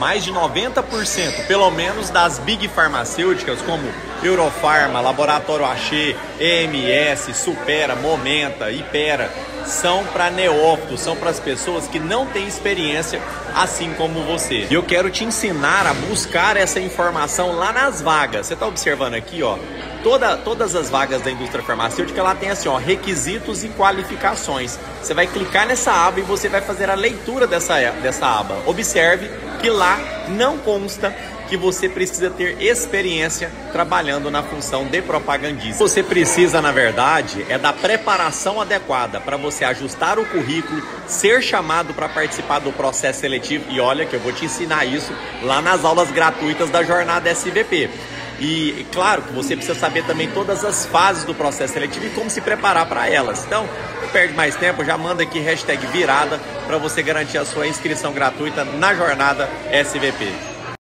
mais de 90%, pelo menos das big farmacêuticas, como Eurofarma, Laboratório Axê, EMS, Supera, Momenta, Hypera, são para neófitos, são para as pessoas que não têm experiência, assim como você. E eu quero te ensinar a buscar essa informação lá nas vagas. Você está observando aqui, ó, todas as vagas da indústria farmacêutica, ela tem assim, ó, requisitos e qualificações. Você vai clicar nessa aba e você vai fazer a leitura dessa aba. Observe que lá não consta que você precisa ter experiência trabalhando na função de propagandista. Você precisa, na verdade, é da preparação adequada para você ajustar o currículo, ser chamado para participar do processo seletivo. E olha que eu vou te ensinar isso lá nas aulas gratuitas da jornada SVP. E claro que você precisa saber também todas as fases do processo seletivo e como se preparar para elas. Então, não perde mais tempo, já manda aqui #virada para você garantir a sua inscrição gratuita na jornada SVP.